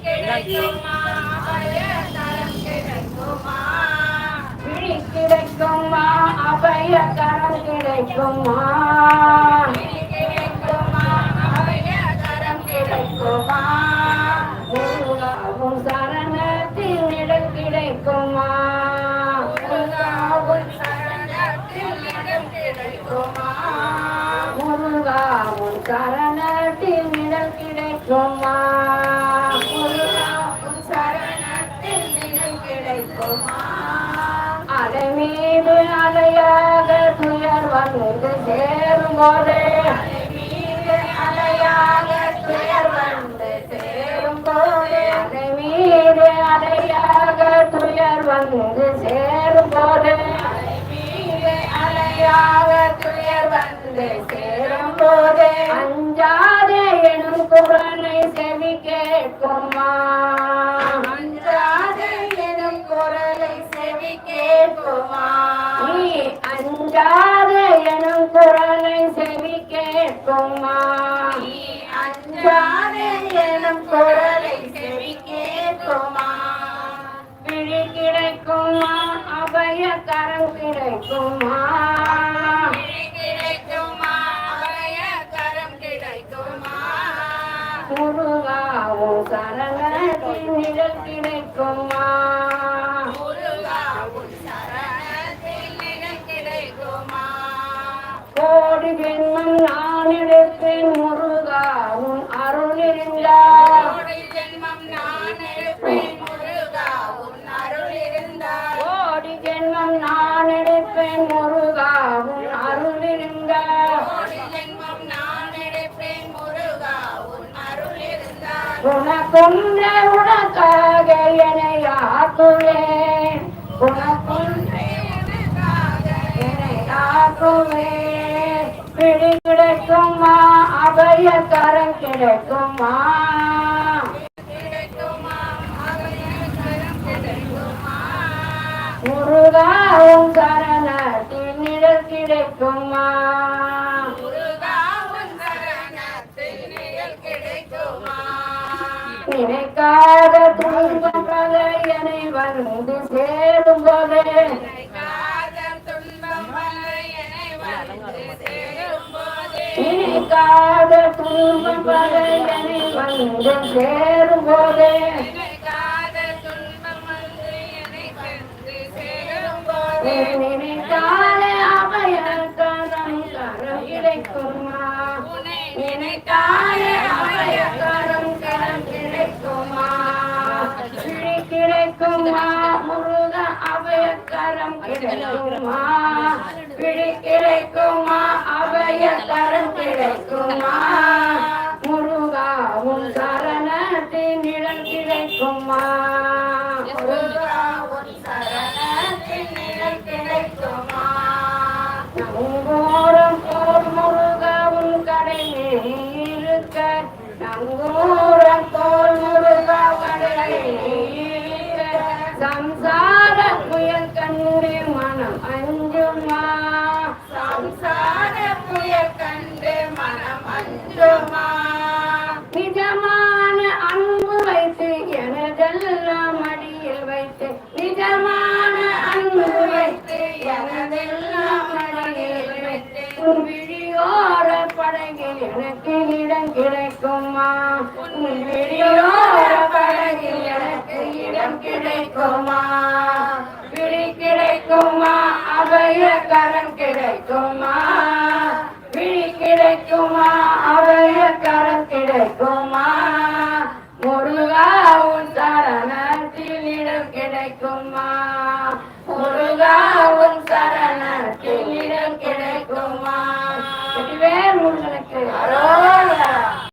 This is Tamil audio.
கிடைக்குமா அபயகரம் கிடைக்குமா கிடைக்குமா அபயகரம் கிடைக்குமா கிடைக்குமா அபயகரம் கிடைக்குமா முருகாவும் சரணத்தில் நிழல் கிடைக்குமா முருகாவும் சரணத்தில் நிழல் கிடைக்குமா முருகாவும் சரணத்தில் நிழல் கிடைக்குமா முருகாவும் சரணத்தில் நிழல் கிடைக்குமா அலை மீது அலையாக துயர் வந்து சேரும் போதே அலை மீது அலையாக துயர் வந்து சேரும் போதே அலை மீது அலையாக துயர் வந்து சேரும் போதே அலை மீது அலையாக துயர் வந்து சேரும் போதே அஞ்சாதே எனும் குரலை செவி கேட்குமா அஞ்சாதே எனும் குரலை செவி கேட்குமா நீ அஞ்சாதே எனும் குரலை செவி கேட்குமா நீ அஞ்சாதே எனும் குரலை செவி கேட்குமா விழி கிடைக்குமா அபயகரம் கிடைக்குமா விழி கிடைக்குமா அபயகரம் கிடைக்குமா முருகாவும் சரணத்தில் நிழல் கிடைக்குமா முருகாவும் சரணத்தில் நிழல் கிடைக்குமா கோடி ஜென்மம் நான் எடுப்பேன் முருகாவும் அருள் இருந்தால் கோடி ஜென்மம் நான் எடுப்பேன் முருகாவும் அருள் இருந்தால் கோடி ஜென்மம் நான் எடுப்பேன் முருகாவும் அருள் இருந்தால் கோடி ஜென்மம் நான் எடுப்பேன் முருகாவும் அருள் இருந்தால் உனக்குள்ள உனக்காக என்னை ஆக்குவேன் உனக்குள்ள உனக்காக என்னை ஆக்குவேன் பிடி கிடைக்குமா அபயகரம் கிடைக்குமா முருகாவும் சரணத்தில் நிழல் கிடைக்குமா முருகாவும் சரணத்தில் நிழல் கிடைக்குமா நினைக்காத துன்பம் பகையனை வந்து சேரும் போதே நினைக்காத துன்பம் பகையனை வந்து சேரும் போதே நினைக்காத துன்பம் பகையனை வந்து சேரும் போதே நினைத்தாலே அபயகரம் கரம் கிடைக்குமா நினைத்தாலே அபயகரம் கரம் கிடைக்குமா விழி கிடைக்குமா முருக அபயகரம் கிடைக்குமா விழி கிடைக்குமா அபயகரம் கிடைக்குமா முருகாவும் சரணத்தில் நிழல் கிடைக்குமா முருகாவும் சரணத்தில் நிழல் கிடைக்குமா நங்கூரம் போர் முருகாவும் கடலில் இருக்க நங்கூரம் போர் முருகா கடலில் இருக்க சம்சார புயல் கண்டு மனம் அஞ்சுமா சம்சார புயல் கண்டு மனம் அஞ்சுமா நிஜமான அன்பு வைத்து எனதெல்லாம் அடியில் வைத்து நிஜமான அன்பு வைத்து எனதெல்லாம் அடியில் வைத்து உன் விழியோர படகில் எனக்கு இடம் கிடைக்குமா உன் விழியோர படகில் எனக்கு இடம் கிடைக்குமா விழி கிடைக்குமா அபயகரம் கிடைக்குமா விழி கிடைக்குமா அபய